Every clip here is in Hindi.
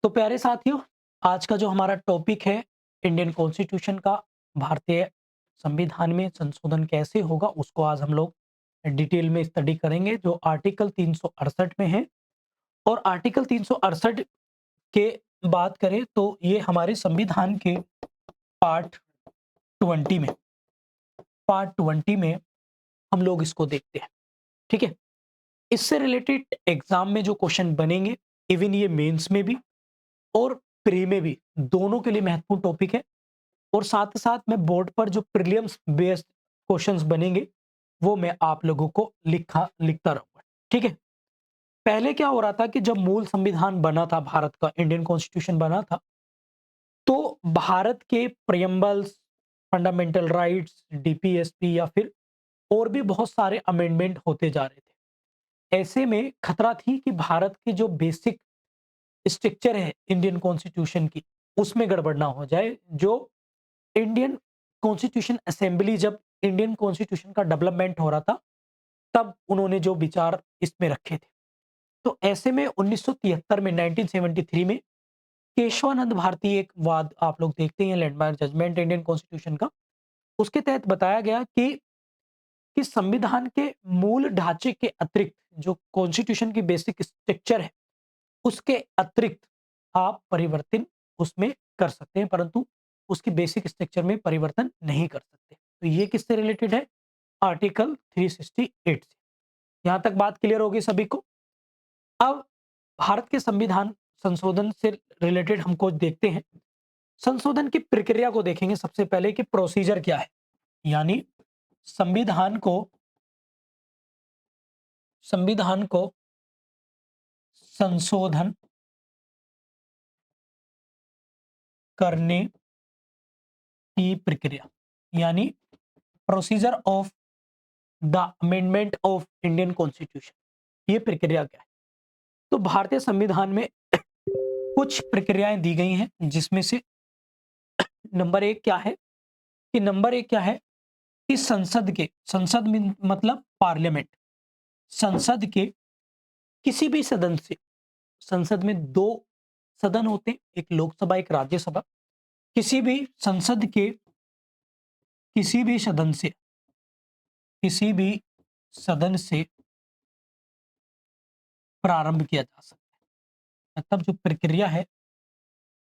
तो प्यारे साथियों, आज का जो हमारा टॉपिक है इंडियन कॉन्स्टिट्यूशन का, भारतीय संविधान में संशोधन कैसे होगा, उसको आज हम लोग डिटेल में स्टडी करेंगे, जो आर्टिकल 368 में है। और आर्टिकल 368 के बात करें तो ये हमारे संविधान के पार्ट 20 में पार्ट 20 में हम लोग इसको देखते हैं। ठीक है, इससे रिलेटेड एग्जाम में जो क्वेश्चन बनेंगे, इवन ये मेंस में भी और प्री में भी, दोनों के लिए महत्वपूर्ण टॉपिक है। और साथ साथ में बोर्ड पर जो प्रीलिम्स बेस्ड क्वेश्चंस बनेंगे, वो मैं आप लोगों को लिखता रहूंगा। ठीक है, पहले क्या हो रहा था कि जब मूल संविधान बना था, भारत का इंडियन कॉन्स्टिट्यूशन बना था, तो भारत के प्रियम्बल्स, फंडामेंटल राइट्स, डीपीएसपी या फिर और भी बहुत सारे अमेंडमेंट होते जा रहे थे। ऐसे में खतरा थी कि भारत की जो बेसिक स्ट्रक्चर है इंडियन कॉन्स्टिट्यूशन की, उसमें गड़बड़ ना हो जाए। जो इंडियन कॉन्स्टिट्यूशन असेंबली, जब इंडियन कॉन्स्टिट्यूशन का डेवलपमेंट हो रहा था, तब उन्होंने जो विचार इसमें रखे थे। तो ऐसे में 1973 में, 1973 में केशवानंद भारती, एक वाद आप लोग देखते हैं, लैंडमार्क जजमेंट इंडियन कॉन्स्टिट्यूशन का, उसके तहत बताया गया कि संविधान के मूल ढांचे के अतिरिक्त, जो कॉन्स्टिट्यूशन की बेसिक स्ट्रक्चर है, उसके अतिरिक्त आप परिवर्तन उसमें कर सकते हैं, परंतु उसकी बेसिक स्ट्रक्चर में परिवर्तन नहीं कर सकते। तो ये किससे रिलेटेड है? आर्टिकल 368 से। यहां तक बात क्लियर होगी सभी को। अब भारत के संविधान संशोधन से रिलेटेड हमको देखते हैं। संशोधन की प्रक्रिया को देखेंगे सबसे पहले कि प्रोसीजर क्या है। यानी संविधान को संविधान को संशोधन करने की प्रक्रिया, यानी procedure of the amendment of Indian constitution, ये प्रक्रिया क्या है? तो भारतीय संविधान में कुछ प्रक्रियाएं दी गई हैं, जिसमें से नंबर एक क्या है कि संसद में मतलब पार्लियामेंट, संसद के किसी भी सदन से, संसद में दो सदन होते हैं, एक लोकसभा एक राज्यसभा, किसी भी संसद के किसी भी सदन से किसी भी सदन से प्रारंभ किया जा सकता है। मतलब जो प्रक्रिया है,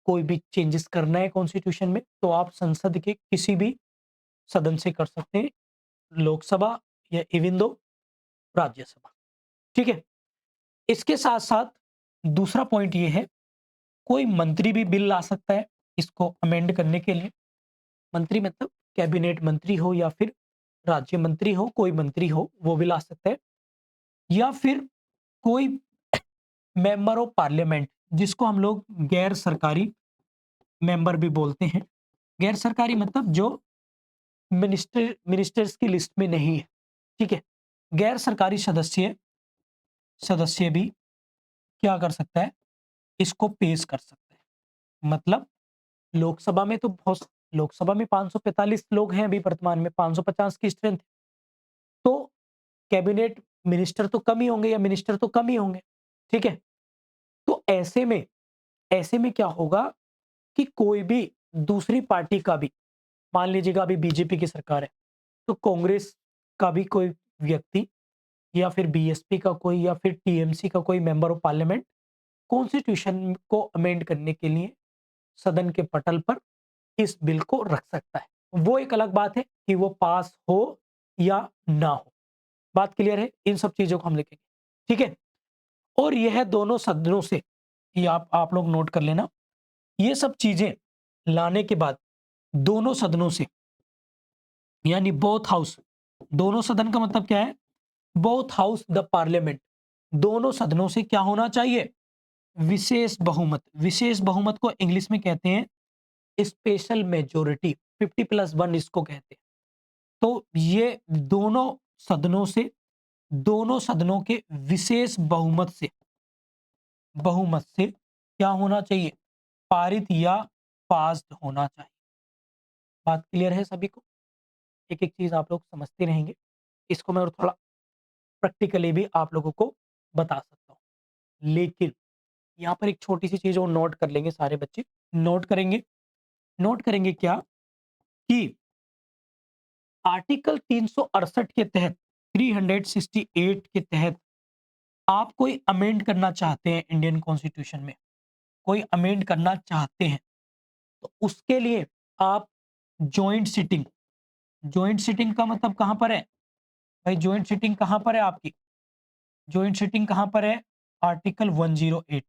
कोई भी चेंजेस करना है कॉन्स्टिट्यूशन में, तो आप संसद के किसी भी सदन से कर सकते हैं, लोकसभा या इवन दो राज्यसभा। ठीक है, इसके साथ साथ दूसरा पॉइंट ये है, कोई मंत्री भी बिल ला सकता है इसको अमेंड करने के लिए। मंत्री मतलब कैबिनेट मंत्री हो या फिर राज्य मंत्री हो, कोई मंत्री हो, वो भी ला सकता है। या फिर कोई मेंबर ऑफ पार्लियामेंट, जिसको हम लोग गैर सरकारी मेंबर भी बोलते हैं। गैर सरकारी मतलब जो मिनिस्टर्स की लिस्ट में नहीं है। ठीक है, गैर सरकारी सदस्य सदस्य भी क्या कर सकता है? इसको पेश कर सकता है। मतलब लोकसभा में तो बहुत, लोकसभा में 545 लोग हैं अभी वर्तमान में, 550 की स्ट्रेंथ। तो कैबिनेट मिनिस्टर तो कम ही होंगे या मिनिस्टर तो कम ही होंगे। ठीक है, तो ऐसे में क्या होगा कि कोई भी दूसरी पार्टी का भी, मान लीजिएगा अभी बीजेपी की सरकार है, तो कांग्रेस का भी कोई व्यक्ति या फिर बीएसपी का कोई या फिर टीएमसी का कोई मेंबर ऑफ पार्लियामेंट कॉन्स्टिट्यूशन को अमेंड करने के लिए सदन के पटल पर इस बिल को रख सकता है। वो एक अलग बात है कि वो पास हो या ना हो। बात क्लियर है? इन सब चीजों को हम लिखेंगे। ठीक है, और यह दोनों सदनों से, ये आप लोग नोट कर लेना, ये सब चीजें लाने के बाद दोनों सदनों से, यानी बोथ हाउस, दोनों सदन का मतलब क्या है? बोथ हाउस द पार्लियामेंट, दोनों सदनों से क्या होना चाहिए? विशेष बहुमत। विशेष बहुमत को इंग्लिश में कहते हैं स्पेशल मेजोरिटी, 50+1 इसको कहते हैं। तो ये दोनों सदनों के विशेष बहुमत से क्या होना चाहिए? पारित या पास्ड होना चाहिए। बात क्लियर है सभी को? एक एक चीज आप लोग समझते रहेंगे, इसको मैं और थोड़ा प्रैक्टिकली भी आप लोगों को बता सकता हूँ। लेकिन यहाँ पर एक छोटी-सी चीज़ और नोट कर लेंगे सारे बच्चे, नोट करेंगे क्या कि आर्टिकल 368 के तहत 368 के तहत आप कोई अमेंड करना चाहते हैं इंडियन कॉन्स्टिट्यूशन में, कोई अमेंड करना चाहते हैं, तो उसके लिए आप जॉइंट सिटिंग जॉइंट सिटिंग का मतलब कहाँ पर है? भाई जॉइंट सिटिंग कहाँ पर है आपकी? जॉइंट सिटिंग कहाँ पर है? आर्टिकल 108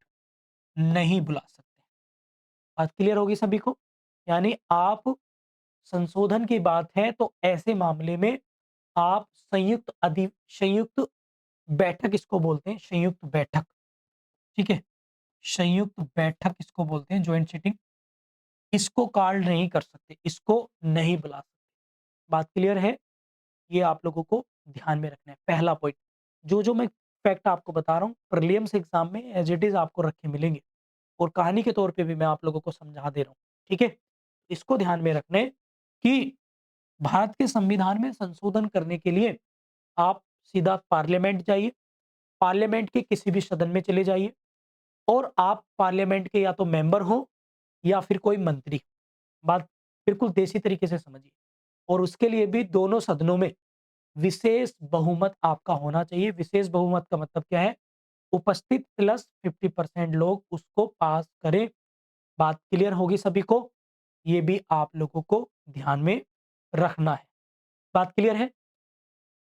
नहीं बुला सकते। बात क्लियर होगी सभी को? यानी आप संशोधन की बात है तो ऐसे मामले में आप संयुक्त बैठक इसको बोलते हैं, संयुक्त बैठक, ठीक है? संयुक्त बैठक इसको बोलते हैं जॉइंट सिटिंग। इसको कॉल नहीं कर सकते, इसको नहीं बुला सकते। बात क्लियर है? ये आप लोगों को ध्यान में रखना है, पहला पॉइंट। जो मैं फैक्ट आपको बता रहा हूँ, प्रीलिम्स एग्ज़ाम में एज़ इट इज़ आपको रखे मिलेंगे और कहानी के तौर पे भी मैं आप लोगों को समझा दे रहा हूँ, ठीक है? इसको ध्यान में रखना है कि भारत के संविधान में संशोधन करने के लिए आप सीधा पार्लियामेंट जाइए, पार्लियामेंट के किसी भी सदन में चले जाइए और आप पार्लियामेंट के या तो मेंबर हो या फिर कोई मंत्री। बात बिल्कुल देसी तरीके से समझिए और उसके लिए भी दोनों सदनों में विशेष बहुमत आपका होना चाहिए। विशेष बहुमत का मतलब क्या है? उपस्थित प्लस 50% लोग उसको पास करें। बात क्लियर होगी सभी को? ये भी आप लोगों को ध्यान में रखना है। बात क्लियर है?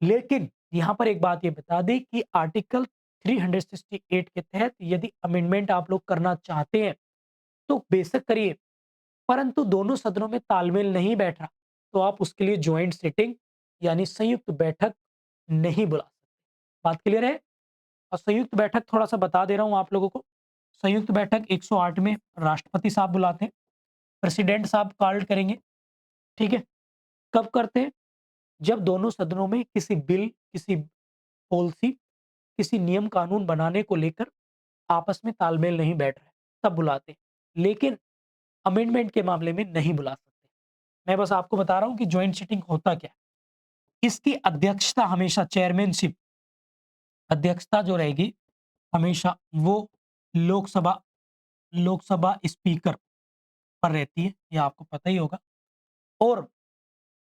लेकिन यहाँ पर एक बात ये बता दें कि आर्टिकल 368 के तहत यदि अमेंडमेंट आप लोग करना चाहते हैं, तो बेशक करिए, परंतु दोनों सदनों में तालमेल नहीं बैठ रहा, तो आप उसके लिए जॉइंट सिटिंग यानी संयुक्त बैठक नहीं बुला सकते। बात क्लियर है? और संयुक्त बैठक थोड़ा-सा बता दे रहा हूँ आप लोगों को। संयुक्त बैठक 108 में राष्ट्रपति साहब बुलाते हैं, प्रेसिडेंट साहब कॉल्ड करेंगे, ठीक है? कब करते हैं? जब दोनों सदनों में किसी बिल, किसी पॉलिसी, किसी नियम कानून बनाने को लेकर आपस में तालमेल नहीं बैठ रहा है, तब बुलाते हैं। लेकिन अमेंडमेंट के मामले में नहीं बुला सकते। मैं बस आपको बता रहा हूँ कि जॉइंट सिटिंग होता क्या है। इसकी अध्यक्षता हमेशा चेयरमैनशिप अध्यक्षता जो रहेगी हमेशा वो लोकसभा लोकसभा स्पीकर पर रहती है, ये आपको पता ही होगा। और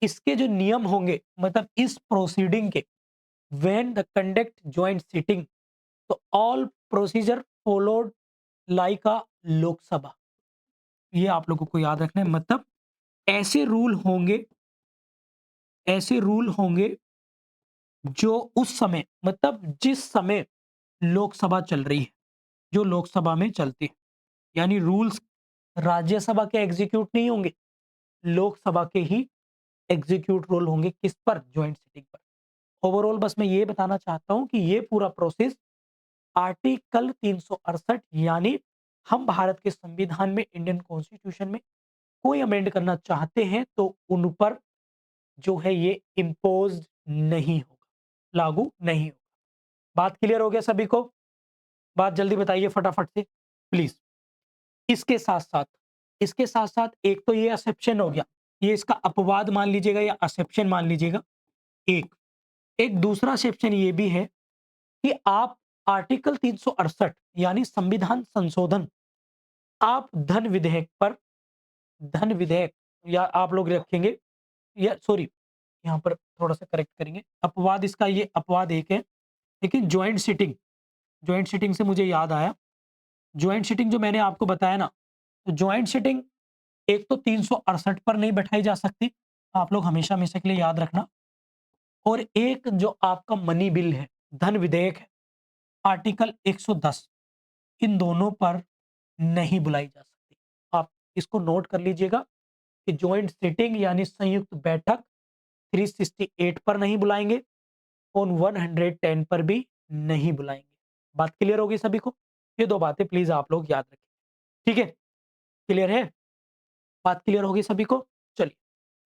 इसके जो नियम होंगे मतलब इस प्रोसीडिंग के when the conduct joint sitting तो all procedure followed like a Lok Sabha. ये आप लोगों को याद रखना है मतलब ऐसे रूल होंगे ऐसे रूल होंगे जो उस समय मतलब जिस समय लोकसभा चल रही है, जो लोकसभा में चलती है। यानी रूल्स राज्यसभा के एग्जीक्यूट नहीं होंगे, लोकसभा के ही एग्जीक्यूट रोल होंगे किस पर? जॉइंट सिटिंग पर। ओवरऑल बस मैं ये बताना चाहता हूँ कि ये पूरा प्रोसेस आर्टिकल 368 यानी हम भारत के संविधान में इंडियन कॉन्स्टिट्यूशन में कोई अमेंड करना चाहते हैं तो उन पर जो है ये इम्पोज्ड नहीं होगा, लागू नहीं होगा। बात क्लियर हो गया सभी को? बात जल्दी बताइए फटाफट से प्लीज। इसके साथ-साथ एक तो ये एक्सेप्शन हो गया, ये इसका अपवाद मान लीजिएगा या एक्सेप्शन मान लीजिएगा एक। एक दूसरा एक्सेप्शन ये भी है कि आप आर्टिकल 368 यानी संविधान संशोधन आप धन विधेयक या आप लोग रखेंगे या सॉरी यहाँ पर थोड़ा-सा करेक्ट करेंगे। अपवाद इसका ये अपवाद एक है, लेकिन जॉइंट सिटिंग से मुझे याद आया, जॉइंट सिटिंग जो मैंने आपको बताया ना, तो जॉइंट सिटिंग एक तो 368 पर नहीं बैठाई जा सकती, आप लोग हमेशा-हमेशा के लिए याद रखना। और एक जो आपका मनी बिल है, धन विधेयक है, आर्टिकल 110 इन दोनों पर नहीं बुलाई जा सकती। आप इसको नोट कर लीजिएगा कि जॉइंट सिटिंग यानी संयुक्त बैठक 368 पर नहीं बुलाएँगे और 110 पर भी नहीं बुलाएँगे। बात क्लियर होगी सभी को? ये 2 बातें प्लीज़ आप लोग याद रखें। ठीक है? क्लियर है? बात क्लियर होगी सभी को? चलिए,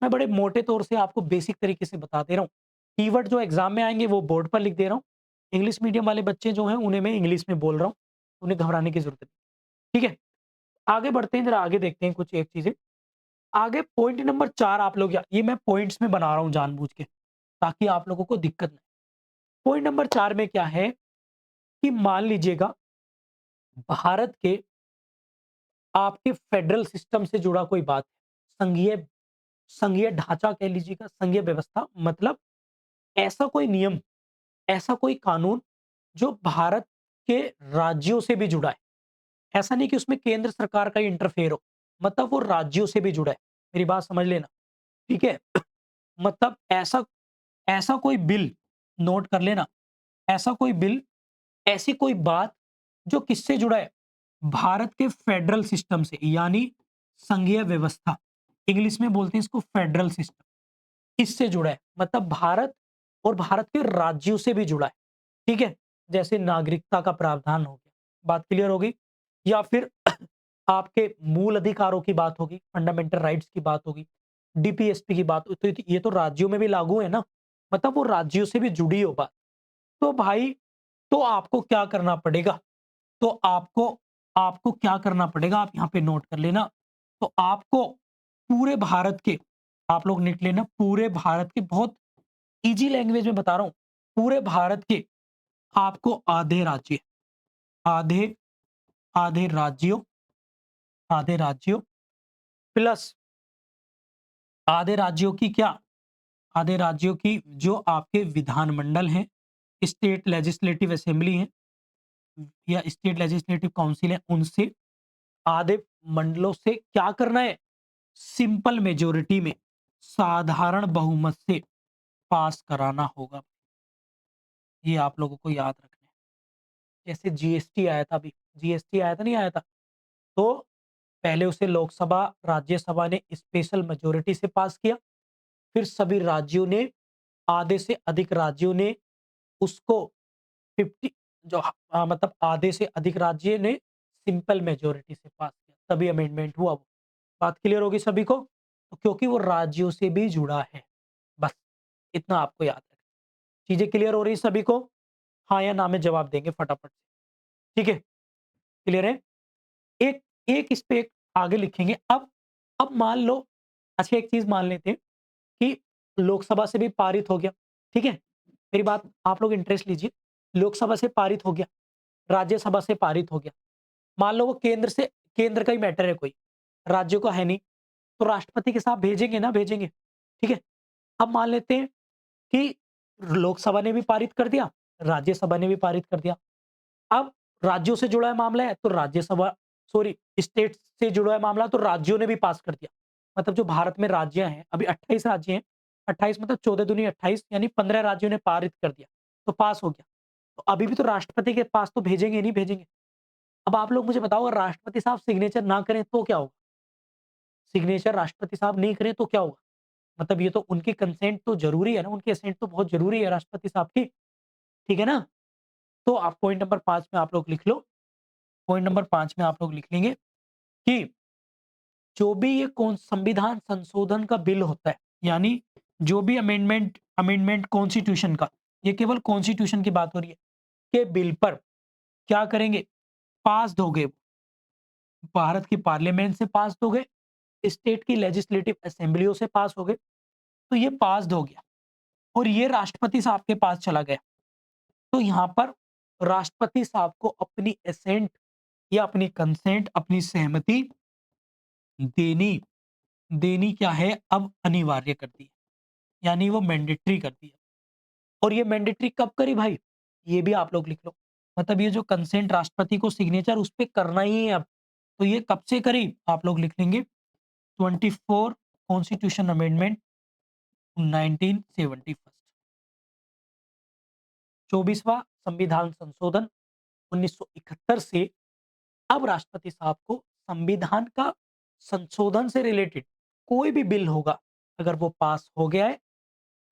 मैं बड़े मोटे तौर से आपको बेसिक तरीके से बता दे रहा हूँ। कीवर्ड जो एग्ज़ाम में आएँगे वो बोर्ड पर लिख दे रहा हूँ। इंग्लिश मीडियम वाले बच्चे जो हैं उन्हें मैं इंग्लिश में बोल रहा हूँ, उन्हें घबराने की ज़रूरत नहीं। ठीक है? आगे बढ़ते हैं, ज़रा आगे देखते हैं कुछ एक चीज़ें। आगे पॉइंट नंबर 4 आप लोग या ये मैं पॉइंट्स में बना रहा हूँ जानबूझ के, ताकि आप लोगों को दिक्कत ना। पॉइंट नंबर 4 में क्या है कि मान लीजिएगा भारत के आपके फेडरल सिस्टम से जुड़ा कोई बात है, संघीय संघीय ढांचा कह लीजिएगा, संघीय व्यवस्था मतलब ऐसा कोई नियम, ऐसा कोई कानून जो भारत के राज्यों से भी जुड़ा है। ऐसा नहीं कि उसमें केंद्र सरकार का ही इंटरफेयर हो, मतलब वो राज्यों से भी जुड़ा है। मेरी बात समझ लेना, ठीक है? मतलब ऐसा ऐसा कोई बिल, नोट कर लेना, ऐसा कोई बिल, ऐसी कोई बात जो किससे जुड़ा है? भारत के फेडरल सिस्टम से, यानी संघीय व्यवस्था। इंग्लिश में बोलते हैं इसको फेडरल सिस्टम। इससे जुड़ा है, मतलब भारत और भारत के राज्यों से भी जुड़ा है, ठीक है? जैसे नागरिकता का प्रावधान हो गया, बात क्लियर हो गई? या फिर आपके मूल अधिकारों की बात होगी, फंडामेंटल राइट्स की बात होगी, डीपीएसपी की बात, तो ये तो राज्यों में भी लागू है ना, मतलब वो राज्यों से भी जुड़ी हो बात। तो भाई, तो आपको क्या करना पड़ेगा? तो आपको आपको क्या करना पड़ेगा, आप यहाँ पे नोट कर लेना। तो आपको पूरे भारत के, आप लोग लिख लेना, पूरे भारत के, बहुत ईज़ी लैंग्वेज में बता रहा हूँ, पूरे भारत के आपको आधे राज्य, आधे आधे राज्यों आधे राज्यों प्लस आधे राज्यों की क्या? आधे राज्यों की जो आपके विधानमंडल हैं, स्टेट लेजिस्लेटिव असेंबली है या स्टेट लेजिस्लेटिव काउंसिल है, उनसे आधे मंडलों से क्या करना है? सिंपल मेजॉरिटी में, साधारण बहुमत से पास कराना होगा। ये आप लोगों को याद रखना है। जैसे जीएसटी आया था अभी, जीएसटी आया था, नहीं आया था? तो पहले उसे लोकसभा, राज्यसभा ने स्पेशल मेजॉरिटी से पास किया, फिर सभी राज्यों ने, आधे से अधिक राज्यों ने उसको 50, जो मतलब आधे से अधिक राज्य ने सिंपल मेजॉरिटी से पास किया, तभी अमेंडमेंट हुआ वो। बात क्लियर होगी सभी को? तो क्योंकि वो राज्यों से भी जुड़ा है, बस इतना आपको याद रखना। चीजें क्लियर हो रही है सभी को? हाँ या ना में जवाब देंगे फटाफट से, ठीक है? क्लियर है? एक एक इस पे एक आगे लिखेंगे। अब मान लो, अच्छा एक चीज मान लेते हैं कि लोकसभा से भी पारित हो गया, ठीक है? मेरी बात आप लोग इंटरेस्ट लीजिए। लोकसभा से पारित हो गया, राज्यसभा से पारित हो गया। मान लो वो केंद्र का ही मैटर है कोई, राज्यों का है नहीं, तो राष्ट्रपति के साथ भेजेंगे ना, भेजेंगे, ठीक है? अब मान लेते हैं कि लोकसभा ने भी पारित कर दिया, राज्यसभा ने भी पारित कर दिया। अब राज्यों से जुड़ा है मामला है तो राज्यसभा, सॉरी, स्टेट से जुड़ा है मामला तो राज्यों ने भी पास कर दिया। मतलब जो भारत में राज्य हैं, अभी 28 राज्य हैं, 28 मतलब 14 दूनी 28, यानी 15 राज्यों ने पारित कर दिया, तो पास हो गया। तो अभी भी तो राष्ट्रपति के पास तो भेजेंगे, नहीं भेजेंगे? अब आप लोग मुझे बताओ, अगर राष्ट्रपति साहब सिग्नेचर ना करें तो क्या होगा? सिग्नेचर राष्ट्रपति साहब नहीं करें तो क्या होगा? मतलब ये तो उनकी कंसेंट तो ज़रूरी है ना, उनकी असेंट तो बहुत ज़रूरी है राष्ट्रपति साहब की, ठीक है ना? तो आप पॉइंट नंबर 5 में आप लोग लिख लो, पॉइंट नंबर 5 में आप लोग लिख लेंगे कि जो भी ये कौन संविधान संशोधन का बिल होता है, यानी जो भी अमेंडमेंट अमेंडमेंट कॉन्स्टिट्यूशन का, ये केवल कॉन्स्टिट्यूशन की बात हो रही है, के बिल पर क्या करेंगे? पास दोगे, भारत की पार्लियामेंट से पास दोगे, स्टेट की लेजिस्लेटिव असेंबलियों से पास हो गए, तो ये पास हो गया और ये राष्ट्रपति साहब के पास चला गया। तो यहाँ पर राष्ट्रपति साहब को अपनी एसेंट या अपनी कंसेंट, अपनी सहमति देनी देनी क्या है, अब अनिवार्य कर दी है, यानी वो मैंडेटरी कर दी है। और ये मैंडेटरी कब करी भाई? ये भी आप लोग लिख लो। मतलब ये जो कंसेंट, राष्ट्रपति को सिग्नेचर उस पे करना ही है अब। तो ये कब से करी? आप लोग लिख लेंगे 24 कॉन्स्टिट्यूशन अमेंडमेंट 1971, 24वां संविधान संशोधन 1971 से अब राष्ट्रपति साहब को संविधान का संशोधन से रिलेटेड कोई भी बिल होगा, अगर वो पास हो गया है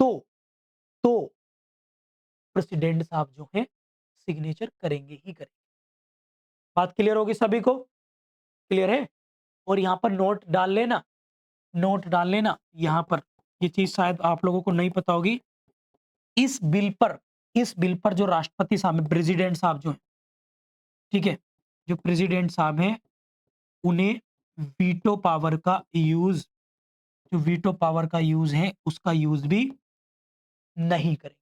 तो तो प्रेसिडेंट साहब जो हैं सिग्नेचर करेंगे ही करेंगे। बात क्लियर होगी सभी को? क्लियर है? और यहाँ पर नोट डाल लेना, नोट डाल लेना यहाँ पर, ये चीज शायद आप लोगों को नहीं पता होगी। इस बिल पर इस बिल पर जो राष्ट्रपति साहब हैं, प्रेसिडेंट साहब जो हैं, ठीक है, जो प्रेसिडेंट साहब हैं, उन्हें वीटो पावर का यूज, जो वीटो पावर का यूज है उसका यूज भी नहीं करेंगे।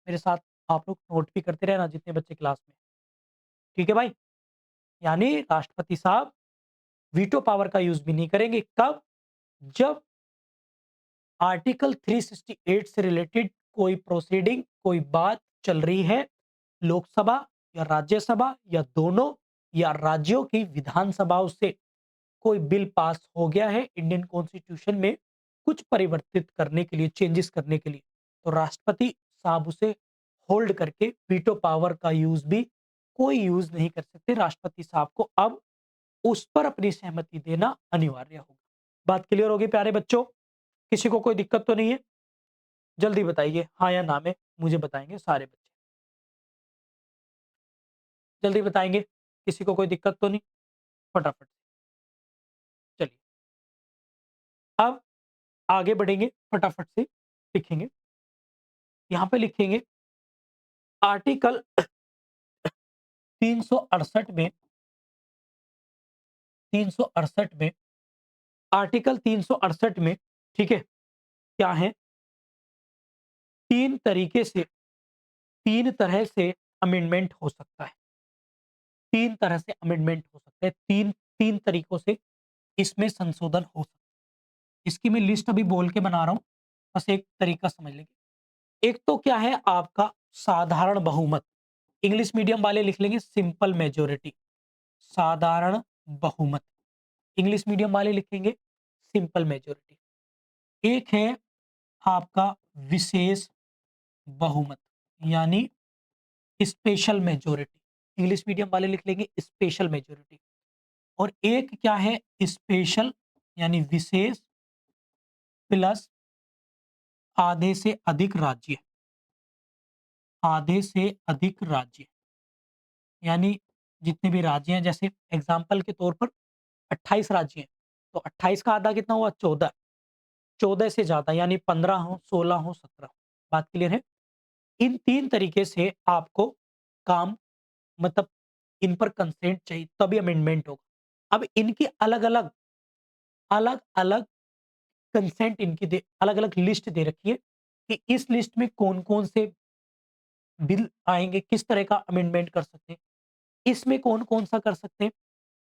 मेरे साथ आप लोग नोट भी करते रहना जितने बच्चे क्लास में, ठीक है भाई? यानी राष्ट्रपति साहब वीटो पावर का यूज भी नहीं करेंगे। कब? जब आर्टिकल 368 से रिलेटेड कोई प्रोसीडिंग, कोई बात चल रही है, लोकसभा या राज्यसभा या दोनों, या राज्यों की विधानसभाओं से कोई बिल पास हो गया है इंडियन कॉन्स्टिट्यूशन में कुछ परिवर्तित करने के लिए, चेंजेस करने के लिए, तो राष्ट्रपति साहब उसे होल्ड करके वीटो पावर का यूज भी कोई यूज नहीं कर सकते। राष्ट्रपति साहब को अब उस पर अपनी सहमति देना अनिवार्य होगा। बात क्लियर होगी प्यारे बच्चों? किसी को कोई दिक्कत तो नहीं है? जल्दी बताइए हाँ या ना में, मुझे बताएंगे सारे बच्चे। जल्दी बताएंगे, किसी को कोई दिक्कत तो नहीं? फटाफट। चलिए अब आगे बढ़ेंगे, फटाफट से लिखेंगे। यहाँ पे लिखेंगे आर्टिकल 368 में, 368 में, आर्टिकल 368 में, ठीक है, क्या है? तीन तरीके से, तीन तरह से अमेंडमेंट हो सकता है। तीन तरह से अमेंडमेंट हो सकता है। तीन तीन तरीकों से इसमें संशोधन हो सकता है। इसकी मैं लिस्ट अभी बोल के बना रहा हूँ, बस एक तरीका समझ लेंगे। एक तो क्या है आपका साधारण बहुमत, इंग्लिश मीडियम वाले लिख लेंगे सिंपल मेजोरिटी। साधारण बहुमत, इंग्लिश मीडियम वाले लिखेंगे सिंपल मेजोरिटी। एक है आपका विशेष बहुमत, यानी स्पेशल मेजोरिटी, इंग्लिश मीडियम वाले लिख लेंगे स्पेशल मेजोरिटी। और एक क्या है स्पेशल, यानी विशेष प्लस आधे से अधिक राज्य, आधे से अधिक राज्य, यानी जितने भी राज्य हैं, जैसे एग्जाम्पल के तौर पर 28 राज्य हैं, तो 28 का आधा कितना हुआ? 14। 14 से ज्यादा यानी 15 हो, 16 हो, 17 हो। बात क्लियर है? इन तीन तरीके से आपको काम, मतलब इन पर कंसेंट चाहिए तभी अमेंडमेंट होगा। अब इनकी अलग अलग, अलग अलग कंसेंट इनकी दे, अलग अलग लिस्ट दे रखी है कि इस लिस्ट में कौन कौन से बिल आएंगे, किस तरह का अमेंडमेंट कर सकते हैं, इसमें कौन कौन सा कर सकते हैं,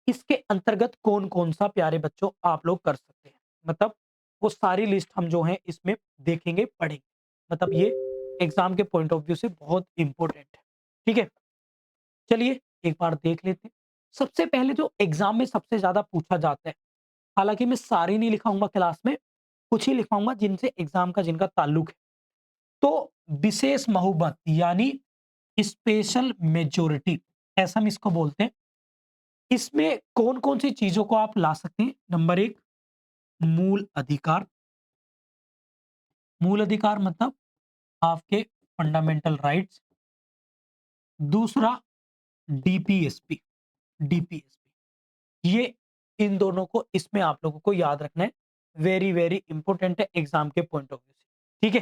इसके अंतर्गत कौन कौन सा प्यारे बच्चों आप लोग कर सकते हैं। मतलब वो सारी लिस्ट हम जो है इसमें देखेंगे, पढ़ेंगे। मतलब ये एग्जाम के पॉइंट ऑफ व्यू से बहुत इंपॉर्टेंट है। ठीक है, चलिए एक बार देख लेते हैं। सबसे पहले जो एग्जाम में सबसे ज्यादा पूछा जाता है, हालांकि मैं सारी नहीं लिखाऊंगा क्लास में, कुछ ही लिखाऊंगा जिनसे एग्जाम का जिनका ताल्लुक है। तो विशेष बहुमत यानी स्पेशल मेजोरिटी, ऐसा हम इसको बोलते हैं। इसमें कौन कौन सी चीजों को आप ला सकते हैं? नंबर एक, मूल अधिकार। मूल अधिकार मतलब आपके फंडामेंटल राइट्स। दूसरा डीपीएसपी, डीपीएसपी, ये इन दोनों को इसमें आप लोगों को याद रखना है। वेरी वेरी इंपॉर्टेंट है एग्जाम के पॉइंट ऑफ व्यू से। ठीक है,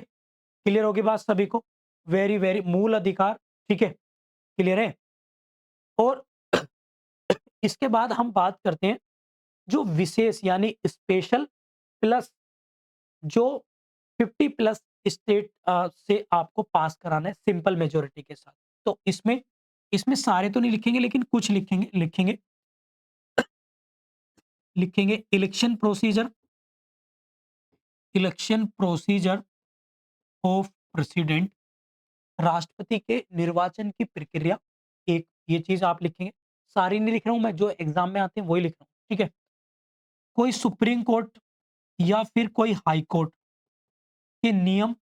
क्लियर होगी बात सभी को? वेरी वेरी, मूल अधिकार, ठीक है, क्लियर है। और इसके बाद हम बात करते हैं जो विशेष यानी स्पेशल प्लस जो 50 प्लस स्टेट से आपको पास कराना है सिंपल मेजोरिटी के साथ। तो इसमें इसमें सारे तो नहीं लिखेंगे, लेकिन कुछ लिखेंगे, लिखेंगे election procedure, election procedure of president, राष्ट्रपति के निर्वाचन की प्रक्रिया। एक ये चीज आप लिखेंगे। सारी नहीं लिख रहा हूं मैं, जो एग्जाम में आते हैं वही लिख रहा हूं। ठीक है, कोई सुप्रीम कोर्ट या फिर कोई हाई कोर्ट के नियम,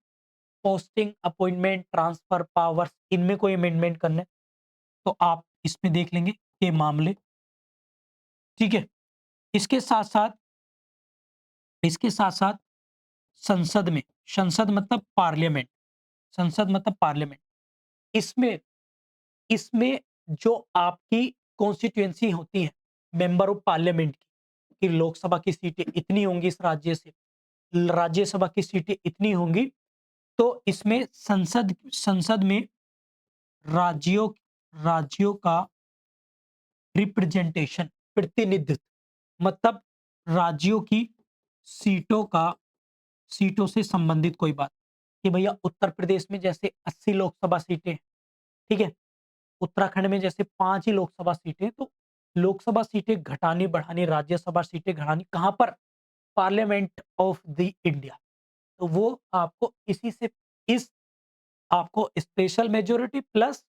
पोस्टिंग, अपॉइंटमेंट, ट्रांसफर, पावर्स, इनमें कोई अमेंडमेंट करना है तो आप इसमें देख लेंगे ये मामले। ठीक है, इसके साथ साथ, इसके साथ साथ संसद में, संसद मतलब पार्लियामेंट, संसद मतलब पार्लियामेंट, इसमें इसमें जो आपकी कॉन्स्टिट्यूएंसी होती है मेंबर ऑफ पार्लियामेंट की, कि लोकसभा की सीटें इतनी होंगी इस राज्य से, राज्यसभा की सीटें इतनी होंगी, तो इसमें संसद संसद में राज्यों राज्यों का रिप्रेजेंटेशन, प्रतिनिधित्व, मतलब राज्यों की सीटों का, सीटों से संबंधित कोई बात, कि भैया उत्तर प्रदेश में जैसे 80 लोकसभा सीटें हैं, ठीक है, उत्तराखंड में जैसे 5 ही लोकसभा सीटें, तो लोकसभा सीटें घटानी, बढ़ानी, राज्यसभा सीटें घटानी, कहाँ पर? Parliament of the India. तो वो आपको इसी से इस आपको स्पेशल मेजॉरिटी प्लस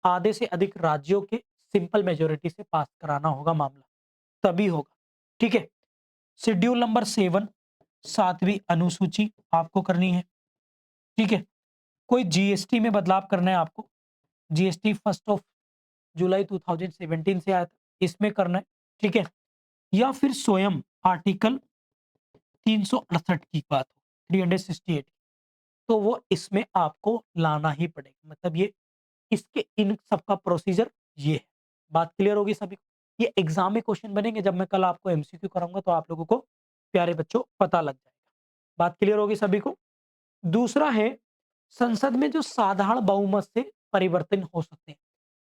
आधे से अधिक राज्यों के सिंपल मेजॉरिटी से पास कराना होगा मामला, तभी होगा। ठीक है? शेड्यूल नंबर 7 7वीं अनुसूची आपको करनी है। ठीक है? कोई जीएसटी में बदलाव करना है आपको। जीएसटी 1 ऑफ जुलाई 2017 से आया था, इसमें करना है। ठीक है? या फिर स्वयं आर्टिकल 368 की बात हो, 368 तो वो इसमें आपको लाना ही पड़ेगा। मतलब ये इसके इन सबका प्रोसीजर ये है। बात क्लियर होगी सभी को? ये एग्ज़ाम में क्वेश्चन बनेंगे, जब मैं कल आपको एमसीक्यू कराऊँगा तो आप लोगों को प्यारे बच्चों पता लग जाएगा। बात क्लियर होगी सभी को? दूसरा है संसद में जो साधारण बहुमत से परिवर्तन हो सकते हैं।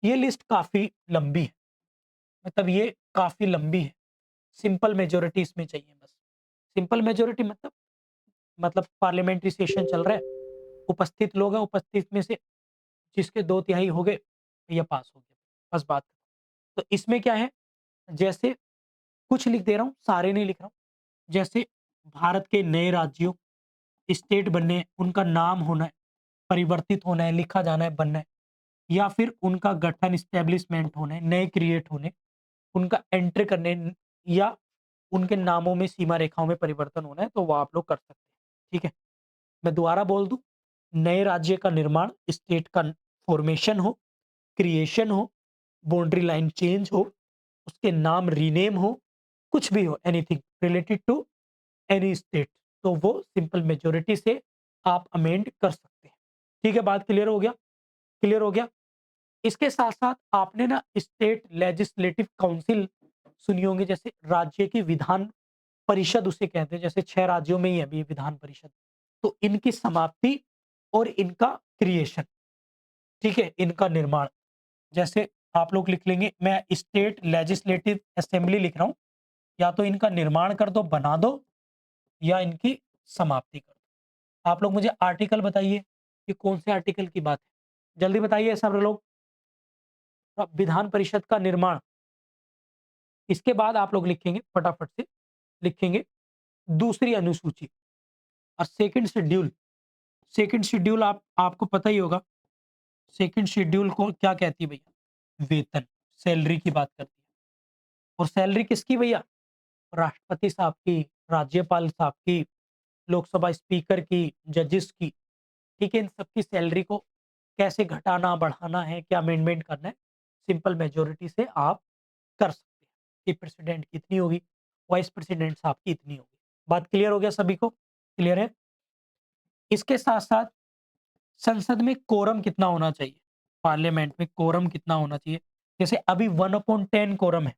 ये लिस्ट काफ़ी लंबी है। मतलब ये काफ़ी लंबी है। सिंपल मेजॉरिटी इसमें चाहिए बस। सिंपल मेजॉरिटी मतलब पार्लियामेंट्री सेशन चल रहा है, उपस्थित लोग हैं, उपस्थित में से जिसके 2 तिहाई हो गए, या पास हो गया। बस बात खत्म। तो इसमें क्या है, जैसे कुछ लिख दे रहा हूँ, सारे नहीं लिख रहा हूँ। जैसे भारत के नए राज्यों, स्टेट बनने हैं, उनका नाम होना है, परिवर्तित होना है, लिखा जाना है, बनना है, या फिर उनका गठन एस्टेब्लिशमेंट होना है, नए क्रिएट होने, उनका एंटर करने या उनके नामों में सीमा रेखाओं में परिवर्तन होना है, तो वो आप लोग कर सकते हैं। ठीक है? मैं दोबारा बोल दूँ, नए राज्य का निर्माण, स्टेट का फॉर्मेशन हो, क्रिएशन हो, बाउंड्री लाइन चेंज हो, उसके नाम रीनेम हो, कुछ भी हो, anything related to any state, तो वो सिंपल मेजॉरिटी से आप अमेंड कर सकते हैं। ठीक है? बात क्लियर हो गया? क्लियर हो गया? इसके साथ-साथ आपने ना स्टेट लेजिस्लेटिव काउंसिल सुनी होंगी, जैसे राज्य की विधान परिषद उसे कहते हैं, जैसे 6 राज्यों में ही है अभी विधान परिषद। तो इनकी समाप्ति और इनका क्रिएशन, ठीक है? इनका निर्माण। जैसे आप लोग लिख लेंगे, मैं स्टेट लेजिस्लेटिव असेंबली लिख रहा हूँ, या तो इनका निर्माण कर दो, बना दो, या इनकी समाप्ति कर दो। आप लोग मुझे आर्टिकल बताइए कि कौन से आर्टिकल की बात है? जल्दी बताइए सब लोग। विधान परिषद का निर्माण, इसके बाद आप लोग लिखेंगे फटाफट से, लिखेंगे दूसरी अनुसूची और सेकंड शेड्यूल। सेकंड शेड्यूल आपको पता ही होगा, सेकंड शेड्यूल को क्या कहती है भैया? वेतन, सैलरी की बात करती है। और सैलरी किसकी भैया? राष्ट्रपति साहब की, राज्यपाल साहब की, लोकसभा स्पीकर की, जजेस की। ठीक है? इन सबकी सैलरी को कैसे घटाना, बढ़ाना है, क्या अमेंडमेंट करना है, सिंपल मेजॉरिटी से आप कर सकते हैं कि प्रेसिडेंट की इतनी होगी, वाइस प्रेसिडेंट साहब की इतनी होगी। बात क्लियर हो गया सभी को? क्लियर है? इसके साथ-साथ संसद में कोरम कितना होना चाहिए? पार्लियामेंट में कोरम कितना होना चाहिए? जैसे अभी 1/10 कोरम है,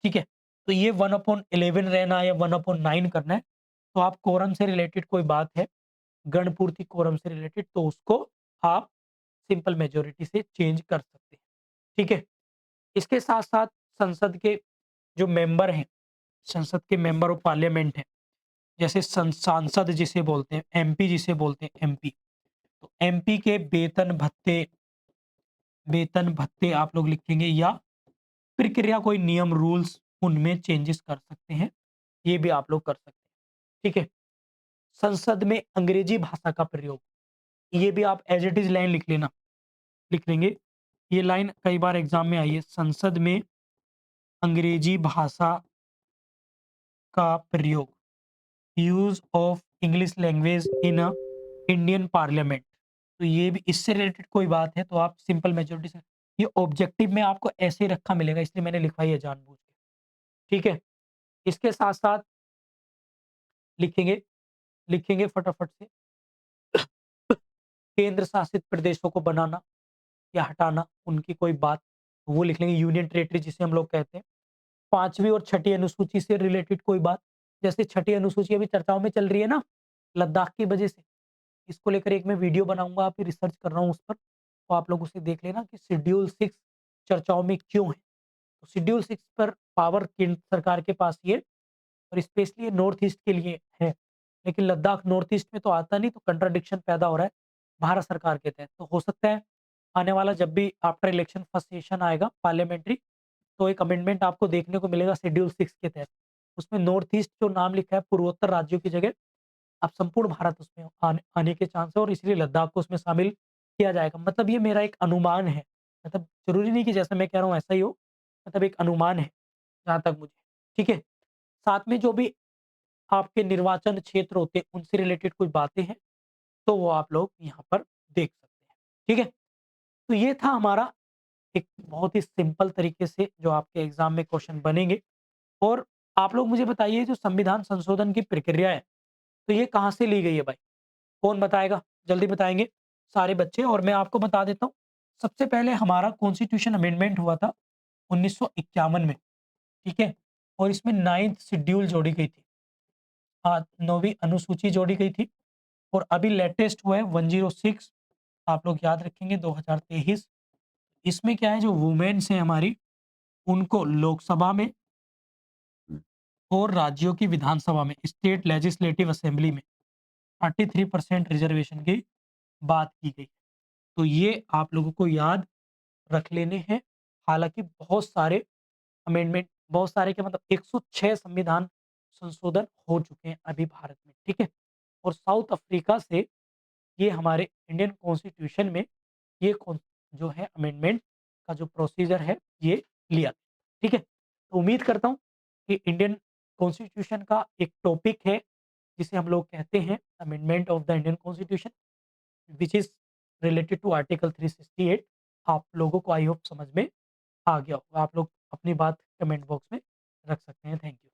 ठीक है? तो ये 1/11 रहना है या 1/9 करना है, तो आप कोरम से रिलेटेड कोई बात है, गणपूर्ति कोरम से रिलेटेड, तो उसको आप सिंपल मेजॉरिटी से चेंज कर सकते हैं। ठीक है? इसके साथ-साथ संसद के जो मेंबर हैं, संसद के मेंबर ऑफ पार्लियामेंट हैं, जैसे सांसद जिसे बोलते हैं, एमपी जिसे बोलते हैं एमपी, तो एमपी के वेतन भत्ते आप लोग लिखेंगे, या प्रक्रिया कोई नियम रूल्स उनमें चेंजेस कर सकते हैं, ये भी आप लोग कर सकते हैं। ठीक है? संसद में अंग्रेजी भाषा का प्रयोग, ये भी आप एज इट इज लाइन लिख लेना, लिख लेंगे। ये लाइन कई बार एग्जाम में आई है, संसद में अंग्रेजी भाषा का प्रयोग, use of English language in a Indian parliament. तो ये भी इससे रिलेटेड कोई बात है, तो आप सिंपल मेजॉरिटी से, ये ऑब्जेक्टिव में आपको ऐसे ही रखा मिलेगा, इसलिए मैंने लिखवाई है जानबूझ के। ठीक है? इसके साथ-साथ लिखेंगे लिखेंगे फटाफट से, केंद्र शासित प्रदेशों को बनाना या हटाना, उनकी कोई बात, वो लिख लेंगे, यूनियन टेरिटरी जिसे हम लोग कहते हैं। 5वीं और 6ठी अनुसूची से रिलेटेड कोई बात, जैसे 6ठी अनुसूची अभी चर्चाओं में चल रही है ना, लद्दाख की वजह से। इसको लेकर एक मैं वीडियो बनाऊँगा, अभी रिसर्च कर रहा हूँ उस पर, तो आप लोग उसे देख लेना कि शेड्यूल 6 चर्चाओं में क्यों है। तो शेड्यूल 6 पर पावर केंद्र सरकार के पास ही है, और स्पेशली ये नॉर्थ ईस्ट के लिए है। लेकिन लद्दाख नॉर्थ ईस्ट में तो आता नहीं, तो कंट्राडिक्शन पैदा हो रहा है भारत सरकार के तहत। तो हो सकता है आने वाला जब भी आफ्टर इलेक्शन फर्स्ट सेशन आएगा पार्लियामेंट्री, तो एक अमेंडमेंट आपको देखने को मिलेगा शेड्यूल 6 के तहत। उसमें नॉर्थ ईस्ट जो नाम लिखा है पूर्वोत्तर राज्यों की जगह अब संपूर्ण भारत उसमें आने आने के चांस है और इसलिए लद्दाख को उसमें शामिल किया जाएगा। मतलब ये मेरा एक अनुमान है। मतलब ज़रूरी नहीं कि जैसा मैं कह रहा हूँ ऐसा ही हो, मतलब एक अनुमान है, जहाँ तक मुझे ठीक है? साथ में जो भी आपके निर्वाचन क्षेत्र होते हैं, उनसे रिलेटेड कुछ बातें हैं, तो वो आप लोग यहाँ पर देख सकते हैं। ठीक है? तो ये था हमारा एक बहुत ही सिंपल तरीके से जो आपके एग्ज़ाम में क्वेश्चन बनेंगे और आप लोग मुझे बताइए जो संविधान संशोधन की प्रक्रिया है, तो ये कहाँ से ली गई है भाई? कौन बताएगा? जल्दी बताएँगे सारे बच्चे और मैं आपको बता देता हूँ। सबसे पहले हमारा कॉन्स्टिट्यूशन अमेंडमेंट हुआ था 1951 में, ठीक है? और इसमें 9th शेड्यूल जोड़ी गई थी। हाँ, 9वीं अनुसूची जोड़ी गई थी और अभी लेटेस्ट हुआ है 106 आप लोग याद रखेंगे 2023 इसमें क्या है जो वुमेन्स हैं हमारी, उनको लोकसभा में और राज्यों की विधानसभा में स्टेट लेजिस्लेटिव असेंबली में 33% रिजर्वेशन की बात की गई। तो ये आप लोगों को याद रख लेने हैं। हालाँकि बहुत सारे अमेंडमेंट बहुत सारे क्या मतलब 106 संविधान संशोधन हो चुके हैं अभी भारत में, ठीक है? और साउथ अफ्रीका से ये हमारे इंडियन कॉन्स्टिट्यूशन में ये कौन जो है अमेंडमेंट का जो प्रोसीजर है ये लिया, ठीक है? तो उम्मीद करता हूँ कि इंडियन कॉन्स्टिट्यूशन का एक टॉपिक है जिसे हम लोग कहते हैं amendment of the Indian constitution which is related to article 368 आप लोगों को आई होप समझ में आ गया होगा। आप लोग अपनी बात कमेंट बॉक्स में रख सकते हैं। Thank you.